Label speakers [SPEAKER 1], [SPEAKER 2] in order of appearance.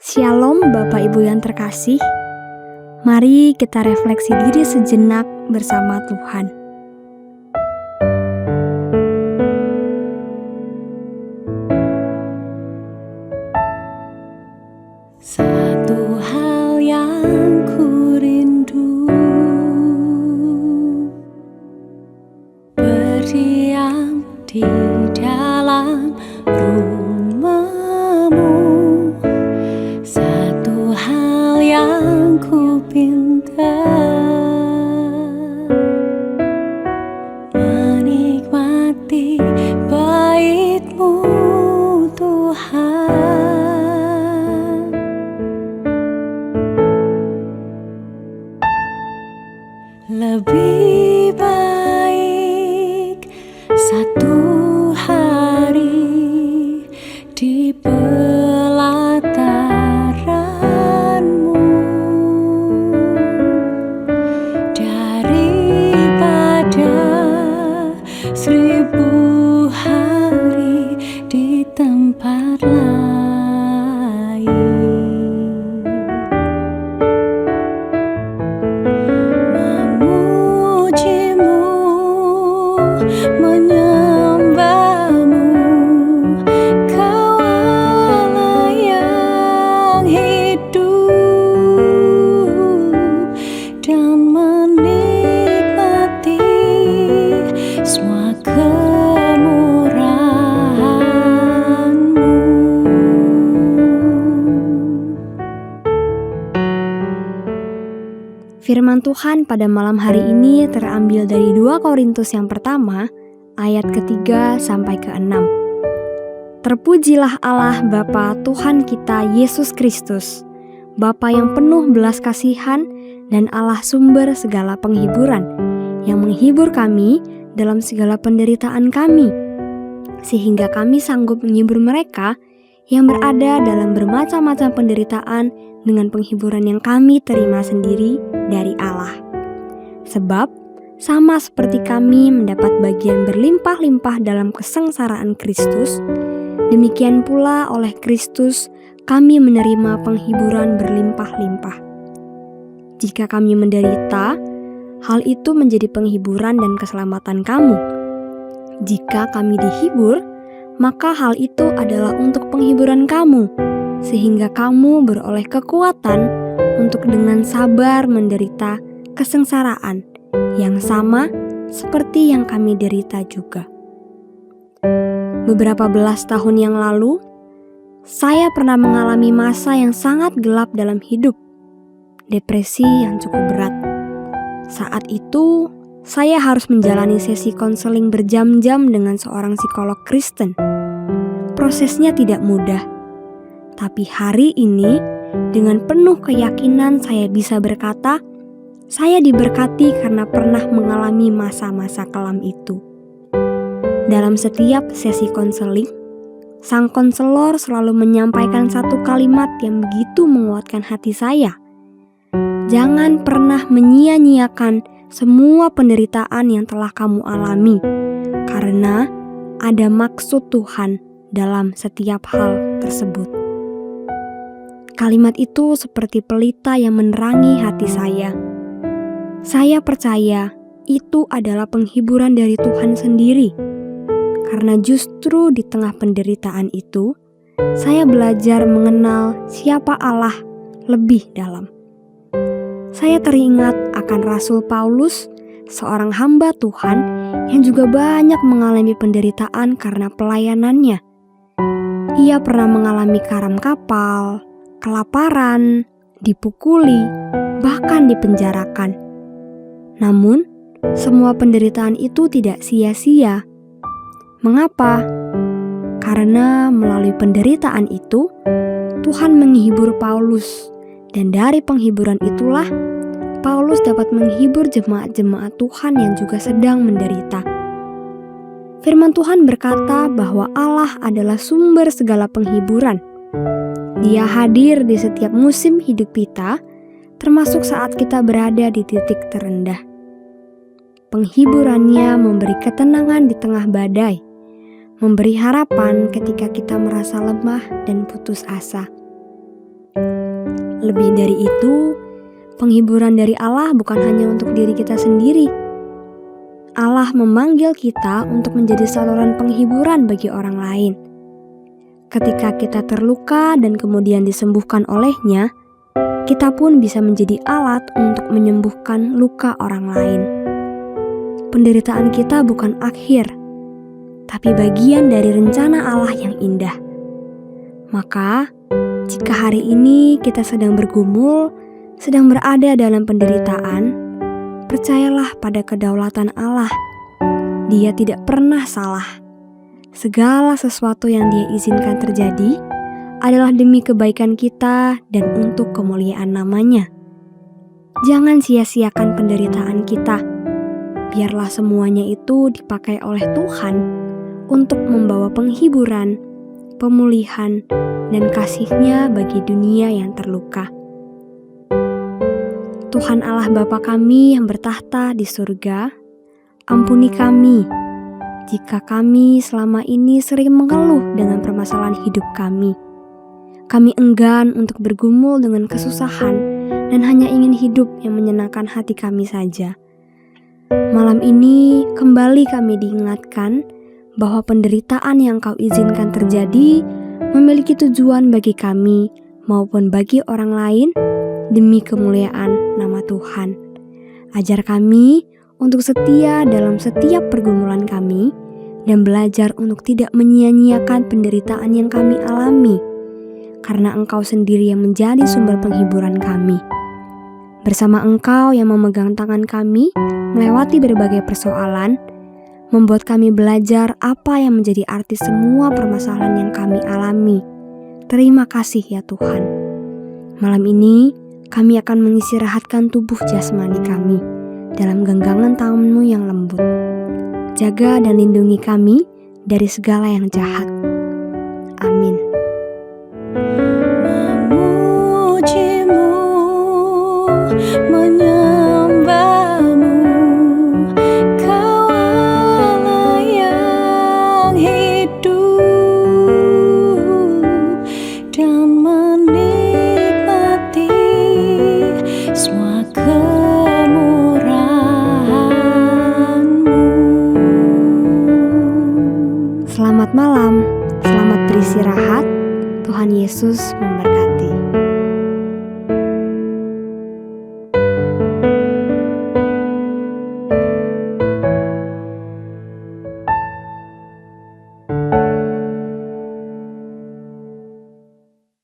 [SPEAKER 1] Shalom Bapak Ibu yang terkasih. Mari kita refleksi diri sejenak bersama Tuhan.
[SPEAKER 2] Satu hal yang ku rindu, berdiam di dalam rumah-Mu. Satu hal yang ku pinta, menikmati bait-Mu Tuhan. Lebih baik satu hari di pelataran-Mu daripada 1000 hari di tempat lain. Menyembah-Mu, Kau Allah yang hidup, dan menikmati semua kemurahan-Mu.
[SPEAKER 1] Firman Tuhan pada malam hari ini terambil dari 2 Korintus yang pertama, ayat ke-3 sampai ke-6. Terpujilah Allah Bapa Tuhan kita Yesus Kristus, Bapa yang penuh belas kasihan dan Allah sumber segala penghiburan, yang menghibur kami dalam segala penderitaan kami, sehingga kami sanggup menghibur mereka yang berada dalam bermacam-macam penderitaan dengan penghiburan yang kami terima sendiri dari Allah. Sebab sama seperti kami mendapat bagian berlimpah-limpah dalam kesengsaraan Kristus, demikian pula oleh Kristus kami menerima penghiburan berlimpah-limpah. Jika kami menderita, hal itu menjadi penghiburan dan keselamatan kamu. Jika kami dihibur, maka hal itu adalah untuk penghiburan kamu, sehingga kamu beroleh kekuatan untuk dengan sabar menderita kesengsaraan yang sama seperti yang kami derita juga. Beberapa belas tahun yang lalu, saya pernah mengalami masa yang sangat gelap dalam hidup, depresi yang cukup berat. Saat itu, saya harus menjalani sesi konseling berjam-jam dengan seorang psikolog Kristen. Prosesnya tidak mudah, tapi hari ini dengan penuh keyakinan saya bisa berkata, saya diberkati karena pernah mengalami masa-masa kelam itu. Dalam setiap sesi konseling, sang konselor selalu menyampaikan satu kalimat yang begitu menguatkan hati saya. Jangan pernah menyia-nyiakan semua penderitaan yang telah kamu alami, karena ada maksud Tuhan dalam setiap hal tersebut. Kalimat itu seperti pelita yang menerangi hati saya. Saya percaya itu adalah penghiburan dari Tuhan sendiri, karena justru di tengah penderitaan itu, saya belajar mengenal siapa Allah lebih dalam. Saya teringat akan Rasul Paulus, seorang hamba Tuhan yang juga banyak mengalami penderitaan karena pelayanannya. Ia pernah mengalami karam kapal, kelaparan, dipukuli, bahkan dipenjarakan. Namun, semua penderitaan itu tidak sia-sia. Mengapa? Karena melalui penderitaan itu, Tuhan menghibur Paulus, dan dari penghiburan itulah Paulus dapat menghibur jemaat-jemaat Tuhan yang juga sedang menderita. Firman Tuhan berkata bahwa Allah adalah sumber segala penghiburan. Dia hadir di setiap musim hidup kita, termasuk saat kita berada di titik terendah. Penghiburannya memberi ketenangan di tengah badai, memberi harapan ketika kita merasa lemah dan putus asa. Lebih dari itu, penghiburan dari Allah bukan hanya untuk diri kita sendiri. Allah memanggil kita untuk menjadi saluran penghiburan bagi orang lain. Ketika kita terluka dan kemudian disembuhkan olehnya, kita pun bisa menjadi alat untuk menyembuhkan luka orang lain. Penderitaan kita bukan akhir, tapi bagian dari rencana Allah yang indah. Maka, jika hari ini kita sedang bergumul, sedang berada dalam penderitaan, percayalah pada kedaulatan Allah. Dia tidak pernah salah. Segala sesuatu yang Dia izinkan terjadi adalah demi kebaikan kita dan untuk kemuliaan nama-Nya. Jangan sia-siakan penderitaan kita. Biarlah semuanya itu dipakai oleh Tuhan untuk membawa penghiburan, pemulihan, dan kasih-Nya bagi dunia yang terluka. Tuhan Allah Bapa kami yang bertahta di surga, ampuni kami jika kami selama ini sering mengeluh dengan permasalahan hidup kami. Kami enggan untuk bergumul dengan kesusahan dan hanya ingin hidup yang menyenangkan hati kami saja. Malam ini kembali kami diingatkan bahwa penderitaan yang Kau izinkan terjadi memiliki tujuan bagi kami maupun bagi orang lain demi kemuliaan nama Tuhan. Ajar kami untuk setia dalam setiap pergumulan kami dan belajar untuk tidak menyia-nyiakan penderitaan yang kami alami, karena Engkau sendiri yang menjadi sumber penghiburan kami. Bersama Engkau yang memegang tangan kami melewati berbagai persoalan, membuat kami belajar apa yang menjadi arti semua permasalahan yang kami alami. Terima kasih ya Tuhan. Malam ini kami akan mengistirahatkan tubuh jasmani kami dalam genggaman tangan-Mu yang lembut. Jaga dan lindungi kami dari segala yang jahat. Amin.
[SPEAKER 2] Memuji-Mu, menyembah-Mu, Kau Allah yang hidup dan menikmati semua kemurahan-Mu.
[SPEAKER 1] Selamat malam, selamat beristirahat. Tuhan Yesus memberkati.